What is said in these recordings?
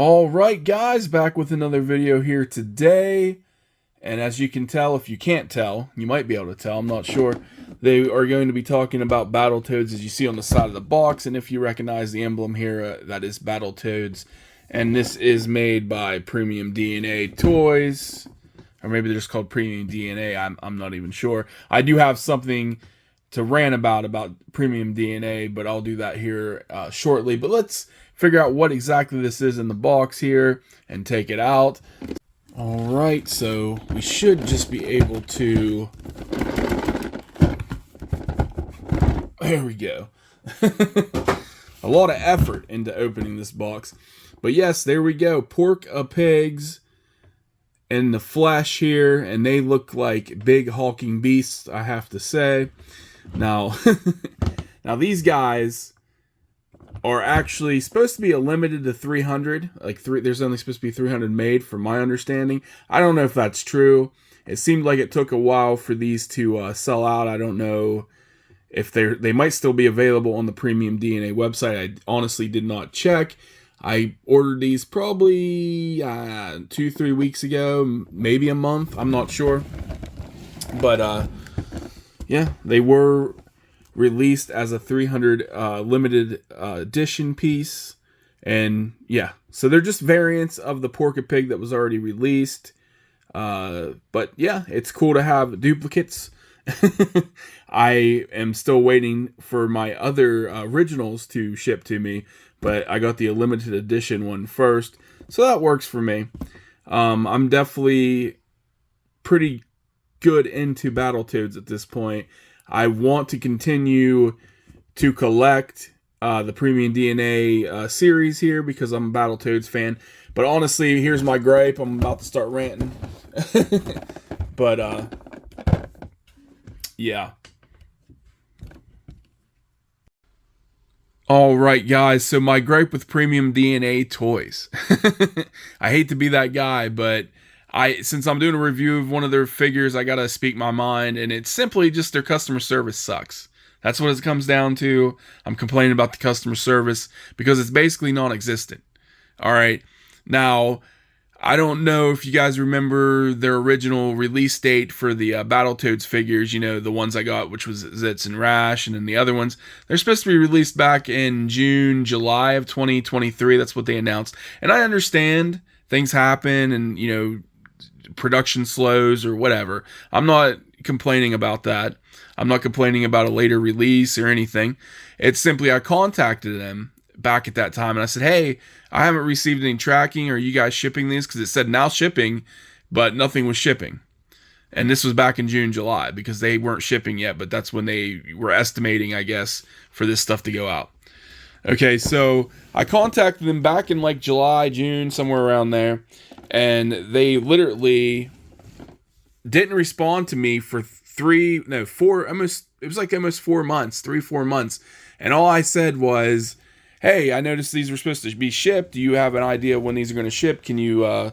All right, guys, back with another video here today. And as you can tell, if you can't tell, you might be able to tell, I'm not sure. They are going to be talking about Battletoads as you see on the side of the box. And if you recognize the emblem here, that is Battletoads. And this is made by Premium DNA Toys. Or maybe they're just called Premium DNA, I'm not even sure. I do have something to rant about Premium DNA, but I'll do that here shortly. But let's figure out what exactly this is in the box here and take it out. All right, so we should just be able to, there we go. A lot of effort into opening this box, but yes, there we go. Porka Pigs in the flesh here, and they look like big hulking beasts, I have to say. Now, now these guys are actually supposed to be limited to 300. There's only supposed to be 300 made, from my understanding. I don't know if that's true. It seemed like it took a while for these to sell out. I don't know if they might still be available on the Premium DNA website. I honestly did not check. I ordered these probably 2-3 weeks ago, maybe a month. I'm not sure. But yeah, they were released as a 300 limited edition piece. And yeah, so they're just variants of the Porka Pig that was already released. But yeah, it's cool to have duplicates. I am still waiting for my other originals to ship to me, but I got the limited edition one first, so that works for me. I'm definitely pretty good into Battletoads at this point. I want to continue to collect the Premium DNA series here because I'm a Battletoads fan. But honestly, here's my gripe. I'm about to start ranting. But yeah. All right, guys. So my gripe with Premium DNA Toys. I hate to be that guy, but since I'm doing a review of one of their figures, I gotta speak my mind, and it's simply just their customer service sucks. That's what it comes down to. I'm complaining about the customer service because it's basically non-existent. All right. Now, I don't know if you guys remember their original release date for the Battletoads figures, you know, the ones I got, which was Zitz and Rash, and then the other ones. They're supposed to be released back in June, July of 2023. That's what they announced. And I understand things happen and, you know, production slows or whatever. I'm not complaining about that. I'm not complaining about a later release or anything. It's simply I contacted them back at that time and I said, hey, I haven't received any tracking. Are you guys shipping these? Because it said now shipping, but nothing was shipping. And this was back in June, July, because they weren't shipping yet, but that's when they were estimating, I guess, for this stuff to go out. Okay, so I contacted them back in like July, June, somewhere around there, and they literally didn't respond to me for almost 4 months, 3-4 months. And all I said was, hey, I noticed these were supposed to be shipped. Do you have an idea when these are going to ship? Can you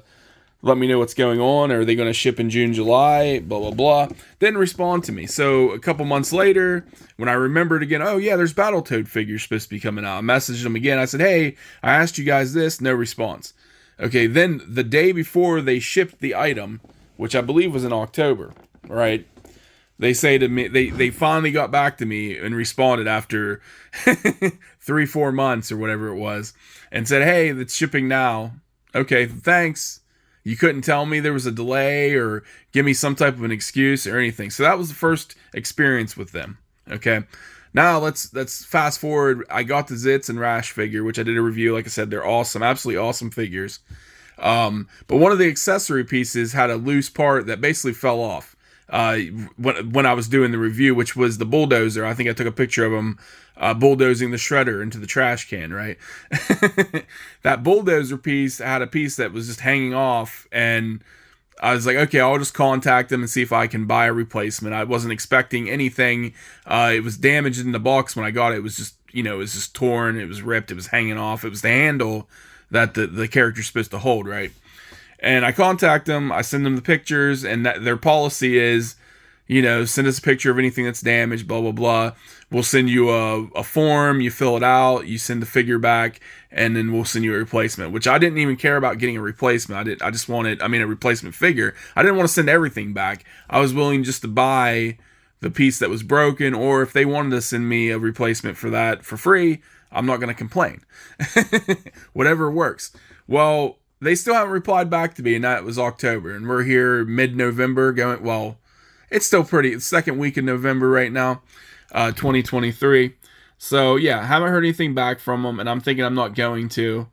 let me know what's going on? Are they going to ship in June, July? Blah, blah, blah. Didn't respond to me. So a couple months later, when I remembered again, oh yeah, there's Battletoad figures supposed to be coming out. I messaged them again. I said, hey, I asked you guys this. No response. Okay, then the day before they shipped the item, which I believe was in October, right? They say to me, they finally got back to me and responded after 3-4 months or whatever it was and said, hey, it's shipping now. Okay, thanks. You couldn't tell me there was a delay or give me some type of an excuse or anything. So that was the first experience with them. Okay. Now let's fast forward. I got the Zitz and Rash figure, which I did a review. Like I said, they're awesome, absolutely awesome figures. But one of the accessory pieces had a loose part that basically fell off when I was doing the review, which was the bulldozer. I think I took a picture of him bulldozing the shredder into the trash can, right? That bulldozer piece had a piece that was just hanging off, and I was like, okay, I'll just contact them and see if I can buy a replacement. I wasn't expecting anything. It was damaged in the box when I got it. It was just, you know, it was just torn. It was ripped. It was hanging off. It was the handle that the character's supposed to hold, right? And I contact them. I send them the pictures, and their policy is, send us a picture of anything that's damaged, blah, blah, blah. We'll send you a form, you fill it out, you send the figure back, and then we'll send you a replacement, which I didn't even care about getting a replacement. I just wanted, a replacement figure. I didn't want to send everything back. I was willing just to buy the piece that was broken, or if they wanted to send me a replacement for that for free, I'm not going to complain. Whatever works. Well, they still haven't replied back to me, and that was October, and we're here mid-November going, well, it's still it's second week in November right now, 2023. So yeah, haven't heard anything back from them, and I'm thinking I'm not going to.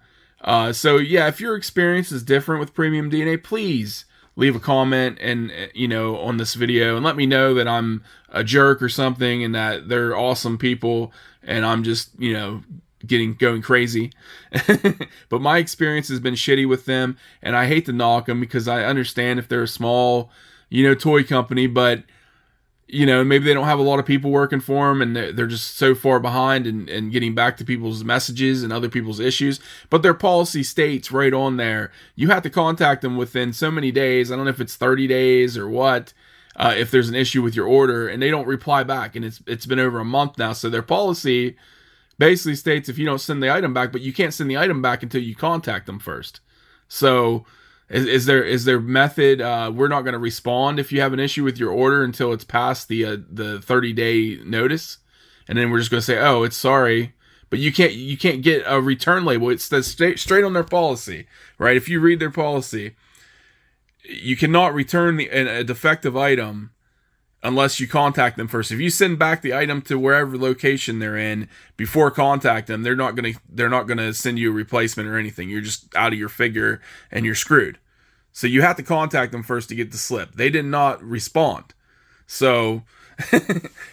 So yeah, if your experience is different with Premium DNA, please leave a comment and on this video and let me know that I'm a jerk or something and that they're awesome people and I'm just going crazy. But my experience has been shitty with them, and I hate to knock them because I understand if they're a small toy company, but maybe they don't have a lot of people working for them and they're just so far behind and getting back to people's messages and other people's issues. But their policy states right on there, you have to contact them within so many days. I don't know if it's 30 days or what, if there's an issue with your order, and they don't reply back. And it's been over a month now. So their policy basically states if you don't send the item back, but you can't send the item back until you contact them first. So is there method? We're not going to respond if you have an issue with your order until it's past the 30-day notice, and then we're just going to say, oh, it's sorry, but you can't get a return label. It's straight on their policy, right? If you read their policy, you cannot return a defective item unless you contact them first. If you send back the item to wherever location they're in before contact them, they're not gonna send you a replacement or anything. You're just out of your figure and you're screwed. So you have to contact them first to get the slip. They did not respond. So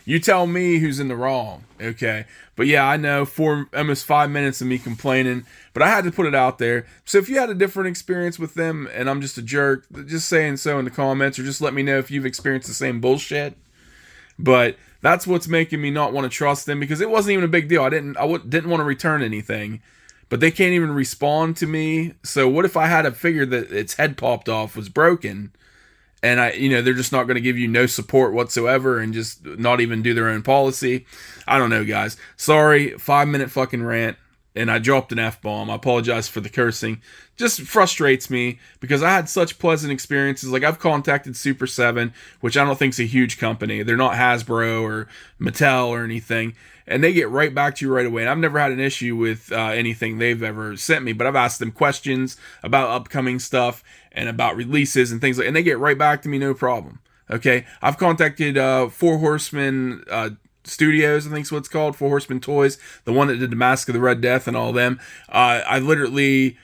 you tell me who's in the wrong, okay? But yeah, I know, almost 5 minutes of me complaining, but I had to put it out there. So if you had a different experience with them and I'm just a jerk, just saying so in the comments, or just let me know if you've experienced the same bullshit. But that's what's making me not want to trust them, because it wasn't even a big deal. I didn't want to return anything, but they can't even respond to me. So what if I had a figure that its head popped off, was broken, and they're just not going to give you no support whatsoever and just not even do their own policy? I don't know, guys. Sorry, 5-minute fucking rant, and I dropped an F-bomb. I apologize for the cursing. Just frustrates me because I had such pleasant experiences. Like, I've contacted Super 7, which I don't think's a huge company. They're not Hasbro or Mattel or anything, and they get right back to you right away. And I've never had an issue with anything they've ever sent me, but I've asked them questions about upcoming stuff and about releases and things and they get right back to me, no problem. Okay, I've contacted Four Horsemen Studios, I think is what it's called, Four Horsemen Toys, the one that did the Mask of the Red Death and all them. I literally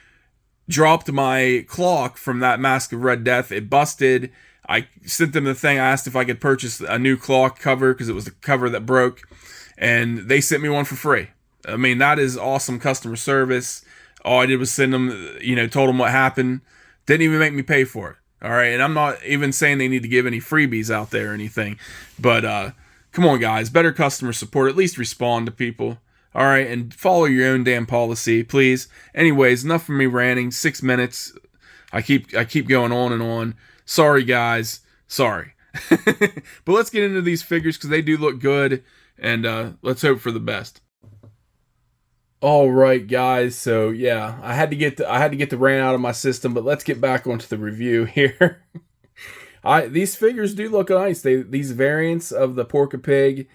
dropped my clock from that Mask of Red Death. It busted. I sent them the thing. I asked if I could purchase a new clock cover because it was the cover that broke, and they sent me one for free. I mean, that is awesome customer service. All I did was send them, told them what happened. Didn't even make me pay for it. All right, and I'm not even saying they need to give any freebies out there or anything, but come on, guys, better customer support. At least respond to people. All right, and follow your own damn policy, please. Anyways, enough of me ranting. 6 minutes. I keep going on and on. Sorry, guys. Sorry. But let's get into these figures because they do look good, and let's hope for the best. All right, guys. So yeah, I had to get the rant out of my system, but let's get back onto the review here. These figures do look nice. These variants of the Porka Pig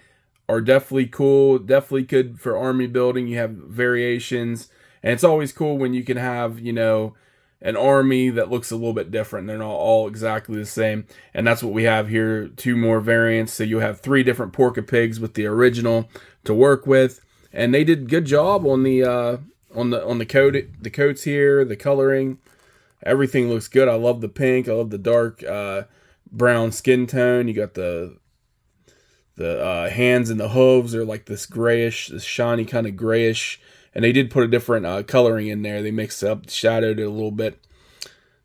are definitely cool. Definitely good for army building. You have variations, and it's always cool when you can have an army that looks a little bit different. They're not all exactly the same, and that's what we have here. 2 more variants. So you have 3 different Porka Pigs with the original to work with. And they did a good job on the coats here, the coloring. Everything looks good. I love the pink. I love the dark brown skin tone. You got the hands and the hooves are like this grayish, this shiny kind of grayish. And they did put a different coloring in there. They mixed up, shadowed it a little bit,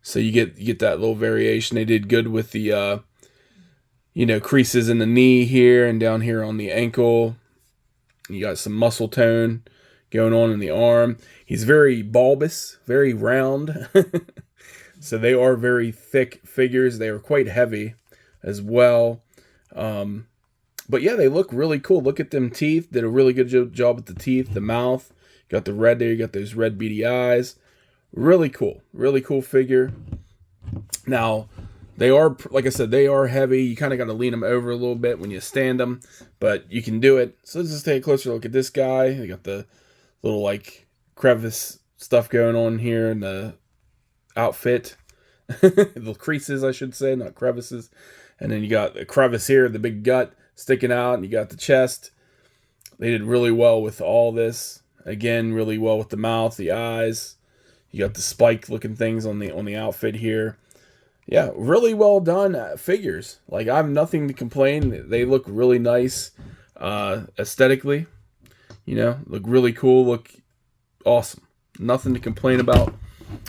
so you get that little variation. They did good with the creases in the knee here and down here on the ankle. You got some muscle tone going on in the arm. He's very bulbous, very round. So they are very thick figures. They are quite heavy as well. But yeah, they look really cool. Look at them teeth. Did a really good job with the teeth, the mouth. Got the red there. You got those red beady eyes. Really cool. Really cool figure. Now, they are, like I said, they are heavy. You kind of got to lean them over a little bit when you stand them, but you can do it. So let's just take a closer look at this guy. They got the little like crevice stuff going on here in the outfit. The creases, I should say, not crevices. And then you got the crevice here, the big gut sticking out, and you got the chest. They did really well with all this. Again, really well with the mouth, the eyes. You got the spike looking things on the outfit here. Yeah, really well done figures. Like, I have nothing to complain. They look really nice aesthetically. You know, look really cool, look awesome. Nothing to complain about.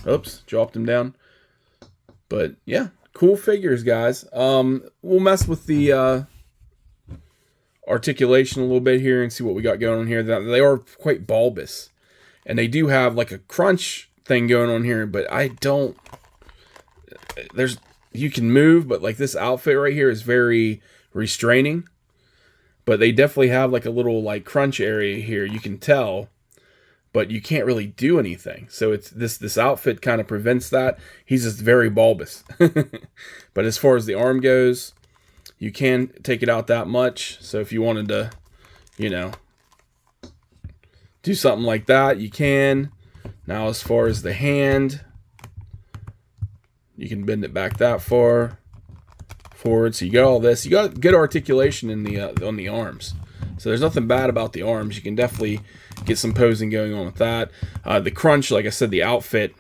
Oops, dropped them down. But yeah, cool figures, guys. We'll mess with the articulation a little bit here and see what we got going on here. They are quite bulbous, and they do have like a crunch thing going on here, but I don't. You can move, but like this outfit right here is very restraining. But they definitely have like a little like crunch area here. You can tell, but you can't really do anything. So it's this outfit kind of prevents that. He's just very bulbous. But as far as the arm goes, you can take it out that much. So if you wanted to, you know, do something like that, you can. Now as far as the hand, you can bend it back that far forward. So you got all this. You got good articulation in the on the arms. So there's nothing bad about the arms. You can definitely get some posing going on with that. The crunch, like I said, the outfit.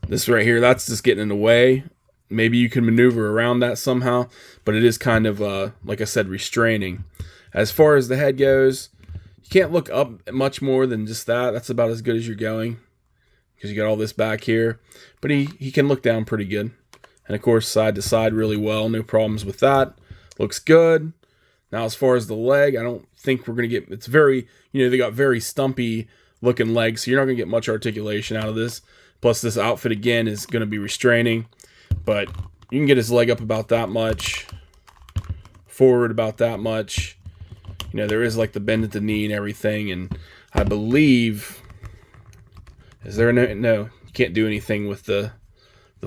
This right here, that's just getting in the way. Maybe you can maneuver around that somehow, but it is kind of, like I said, restraining. As far as the head goes, you can't look up much more than just that. That's about as good as you're going, because you got all this back here. But he can look down pretty good. And of course, side to side really well. No problems with that. Looks good. Now, as far as the leg, I don't think we're going to get... It's very... You know, they got very stumpy looking legs, so you're not going to get much articulation out of this. Plus, this outfit, again, is going to be restraining. But you can get his leg up about that much. Forward about that much. You know, there is like the bend at the knee and everything. And I believe... Is there no... No, you can't do anything with the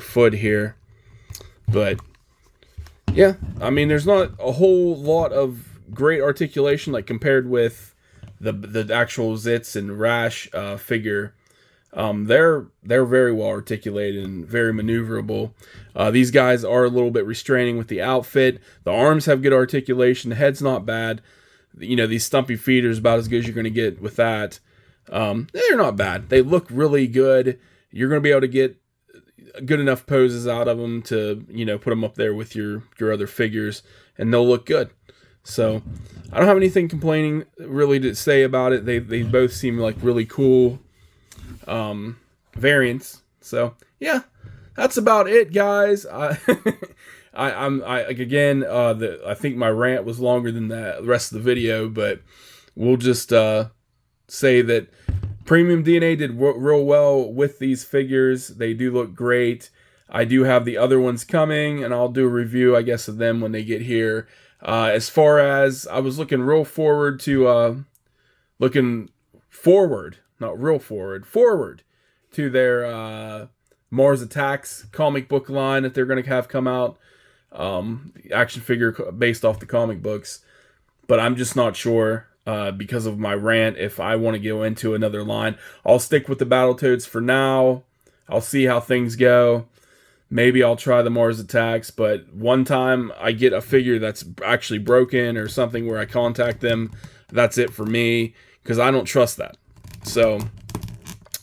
foot here. But... yeah, I mean, there's not a whole lot of great articulation, like compared with the actual Zitz and Rash figure. They're very well articulated and very maneuverable. These guys are a little bit restraining with the outfit. The arms have good articulation. The head's not bad. You know, these stumpy feet are about as good as you're going to get with that. They're not bad. They look really good. You're going to be able to get good enough poses out of them to, you know, put them up there with your other figures, and they'll look good. So I don't have anything complaining really to say about it. They both seem like really cool variants. So yeah, that's about it, guys. I think my rant was longer than the rest of the video, but we'll just say that Premium DNA did real well with these figures. They do look great. I do have the other ones coming, and I'll do a review, I guess, of them when they get here. As far as I was looking real forward to, forward to their Mars Attacks comic book line that they're going to have come out. Action figure based off the comic books. But I'm just not sure. Because of my rant, if I want to go into another line. I'll stick with the Battletoads for now. I'll see how things go. Maybe I'll try the Mars Attacks, but one time I get a figure that's actually broken or something where I contact them, that's it for me, because I don't trust that. So,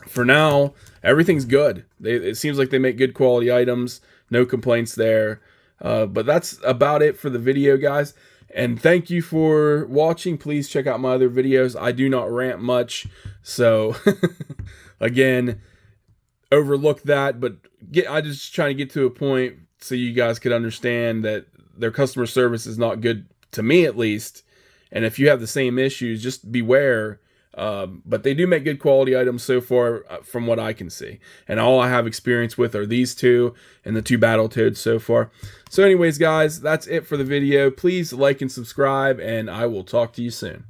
for now, everything's good. It seems like they make good quality items. No complaints there. But that's about it for the video, guys. And thank you for watching. Please check out my other videos. I do not rant much. So, again, overlook that. But I just trying to get to a point so you guys could understand that their customer service is not good, to me at least. And if you have the same issues, just beware. But they do make good quality items so far, from what I can see. And all I have experience with are these two and the two Battletoads so far. So anyways, guys, that's it for the video. Please like and subscribe, and I will talk to you soon.